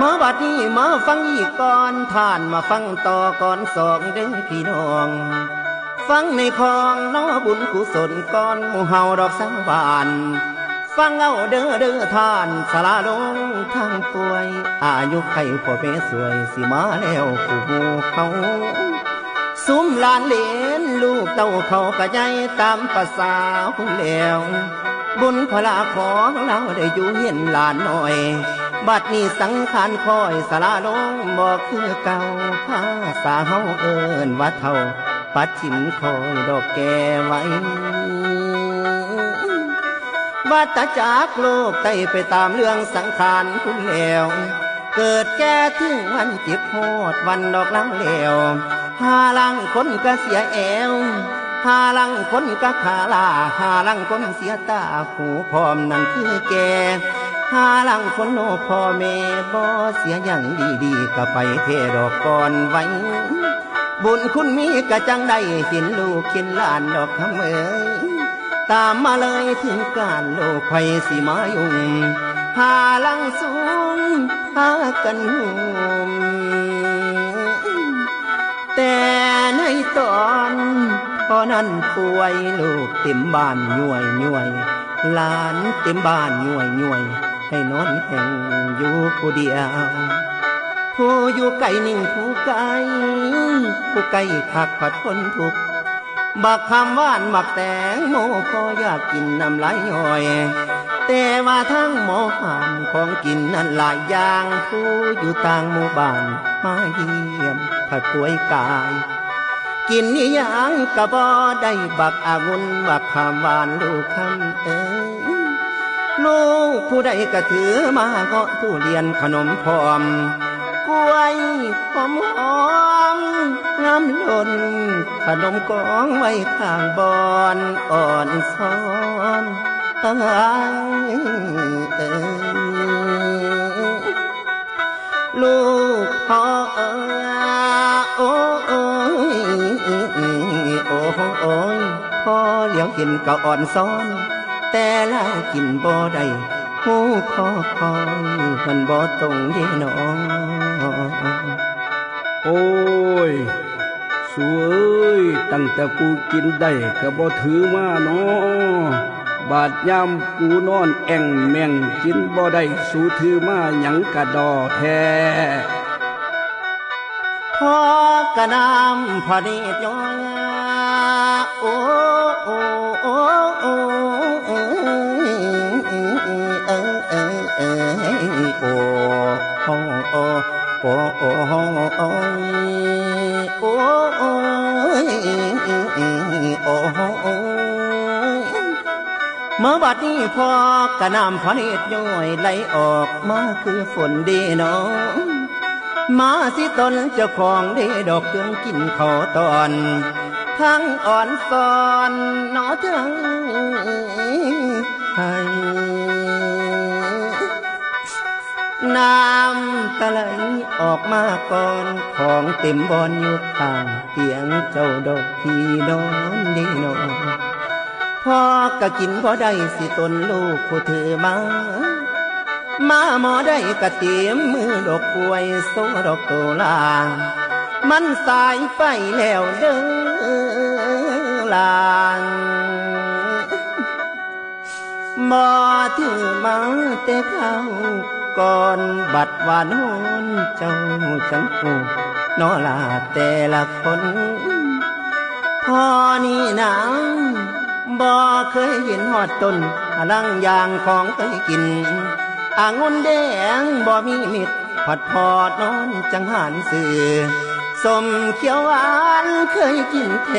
มาบัดนี้มาฟังอีกก่อนท่านมาฟังต่อก่อนสองเด้อพี่น้องฟังในคลองน้อบุญกุศลก่อนหมู่เฮาดอกสังวานฟังเอาเด้อท่านสละลงทางป่วยอายุไขพ่อแม่สวยสิมาแล้วผู้หมู่เฮาซุ้มหลานเหลนลูกเต้าเขากระใจตามภาษาผู้แล้วบุญพลาของเราได้อยู่เห็นหลานหน่อยบัดนี้สังขารคอยสละลงบอกคือเก่าภาษาเฮาเอิ้นว่าเท่าปัดชิมคอยดอกแก่ไว้วัฏจักรโลกไต่ไปตามเรื่องสังขารคุณแล้วเกิดแก่ถึงวันเจ็บโหดวันดอกลังแล้วหาลังคนก็เสียแอวหาลังคนก็ขาลาหาลังคนเสียตาหูพร้อมนั่นคือแก่หาลังคนโนพ่อแม่บ่เสียอย่างดีๆก็ไปเทดอกก่อนไว้บุญคุณมีกะจังได้เห็นลูกเห็นหลานดอกคำเอ๋ยตามมาเลยถึงการโลกไฟสิมายุ่งหาลังสูงหากันหุ่มแต่ในตอนพอนั้นป่วยลูกเต็มบ้านย่วยหลานเต็มบ้านย่วยให้นอนแห่งอยู่ผู้เดียวผู้อยู่ไกลนิ่งผู้ไกลคักผัดคนทุกบักคำว่านบักแตงโมพออยากกินน้ำไหลย่อยแต่ว่าทั้งหมอหามของกินนั้นหลายอย่างผู้อยู่ต่างหมู่บ้านมาเยี่ยมผัดป่วยกายกินนี่ยังกะบ่ได้บักองุ่นบักคำหวานลูกคำเอ๋ยลูกผู้ใดก็ถือมาเงาะทุเรียนขนมพร้อมกล้วยหอมงามล้นขนมกองไว้ข้างบอนอ่อนซ้อนลูกพ่อโอ้ยพ่อเหลียวกินก็อ่อนซ้อนแต่แล้วกินบ่ได้หูคอคอยมันบ่ตรงเด้น้องโอ้ยสวยตั้งแต่กูกินได้ก็บ่ถือมาเนาะบาดยามกูนอนแอ่งแม่งกินบ่ได้สูถือมาหยังกะดอแท้พ่อกะน้ำพอดีจ้อยโอ้โอ้โอ้โอ้โอ้โอ้โอ้เมื่อบัดนี้พอกะน้ำพอดีจ้อยไหลออกมาคือฝนดีน้องมาสิตนเจ้าของได้ดอกจงกินข้าวตอนทั้งอ่อนซ้อนนอทั้งให้น้ำตะไหลออกมาก่อนของเต็มบอนอยู่ข้างเตียงเจ้าดอกที่นอนดีนอนพ่อก็กินพอได้สิตนลูกผู้ถือมาหมอได้กะเตรียมมือดอกกล้วยโซดอกโตลามันสายไปแล้วเด้อลางหมอถือมาแต่เข้าก่อนบัดวานนเจ้าจังกูนอลาแต่ละคนพ่อนี่นะบ่เคยเห็นหอดต้นลังยางของเคยกินองุ่นแดงบ่มีมิตรผัดพอดนอนจังหันสื่อสมเขียวหวานเคยกินเท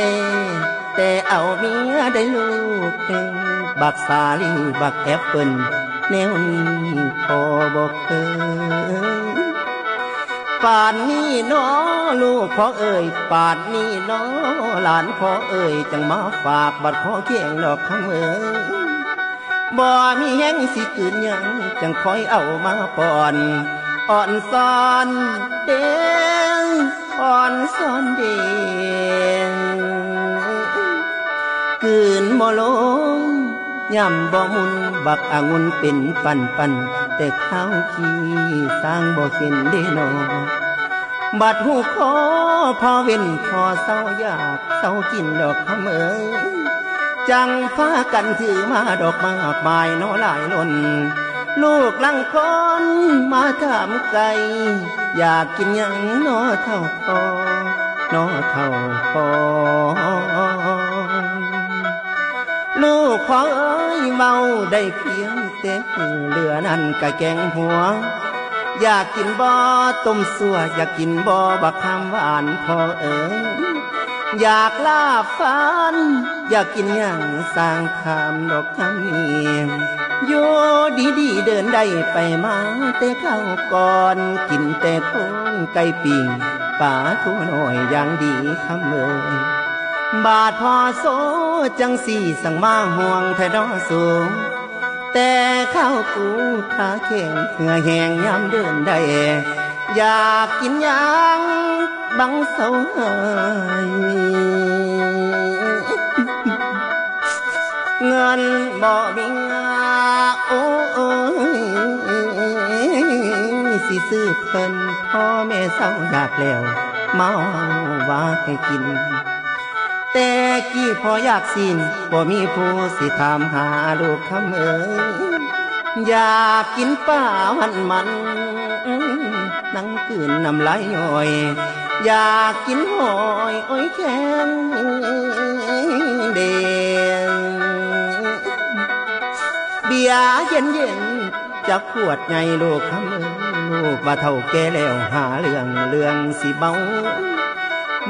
แต่เอาเมียได้ลูกหนึ่งบักสาลีบักแอปเปิ้ลแนวนี้พอบอกเคยป่านนี้น้อลูกพ่อเอ่ยป่านนี้น้อหลานพ่อเอ่ยจังมาฝากบัดพ่อเคียงดอกคำเอ่ยบ่มีแห้งสิกืนยังจังคอยเอามาป้อนอ่อนซ้อนเด้งอ่อนซ้อนเด้งกืนบ่ลงย่ำบ่มุนบักองุ่นเป็นปัน แต่ข้าวขี้สร้างบ่เห็นได้นอบัดหูคอพอเว้นพอเศร้าอยากเศร้ากินดอกคำเอ๋ยจังพากันถือมาดอกมากมายน้อหลายล้นลูกลังคนมาถามไกลอยากกินหยังน้อเท่าพอน้อเท่าพอลูกขอเอ้ยเมาได้เพียงแต่เหลือนั่นกะแกงหัวอยากกินบ่ต้มสัวอยากกินบ่บักคำหวานพอเอ๋ยอยากลาบฟันอยากกินอย่างสร้างคำดอกจำเนียมโยดีเดินได้ไปมาแต่เข้าก่อนกินแต่โค้งไก่ปิ่งป่าทูหน่อยอย่างดีคำเอ๋ยบาดพอโซจังสี่สั่งมาห่วงแท้ดอสูงแต่ข้าวกูขาแข็งเหงื่อแห้งยามเดินได้อยากกินหยังบังเศร้าหายเงินบ่มีโอ้ยสิซื้อเพิ่นพ่อแม่เศร้าอยากแล้วเมาว่าให้กินแต่กี้พออยากสิ้นบ่มีผู้สิถามหาลูกคำเอ๋ยอยากกินป้ามันนั่งกืนน้ำลายย่อยอยากกินหอยอ้อยแข็งเด่นเบียร์เย็นจะขวดไงลูกคำเอ๋ยลูกว่าเท่าแก่แล้วหาเรื่องสิเบา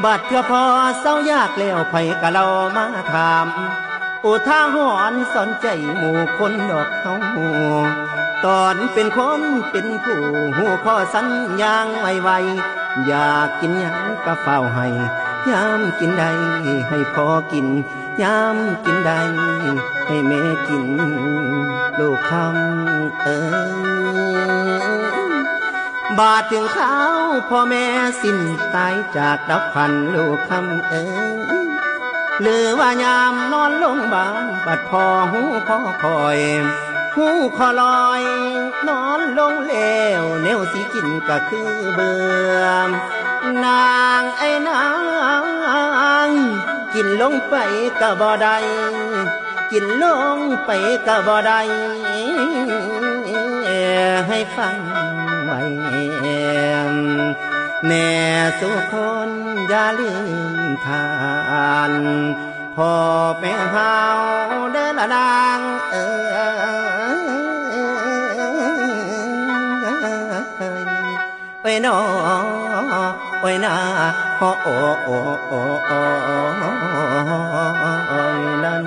บัดเพื่อพอเศร้ายากแล้วไผกะเรามาถามอุทาหรณ์สอนใจหมู่คนดอกเขาตอนเป็นคนเป็นผู้หูข้อสัญญางไวอยากกินหยังก็เฝ้าให้ยามกินได้ให้พอกินยามกินได้ให้แม่กินลูกคำเอ๋ยบาดถึงเขาพ่อแม่สิ้นตายจากดับพันลูกคำเอ๋ยหรือว่ายามนอนลงบ้านบัดพอหูคอคอยหูคอลอยนอนลงแล้วแนวสิกินก็คือเบื่อนางไอ้นางกินลงไปก็บ่ได้กินลงไปก็บ่ได้ให้ฟังไว้แน่สุคนอย่าลืมทานพ่อแม่เฮาเด้อละนางไว้นอไว้นาโอ้นั่น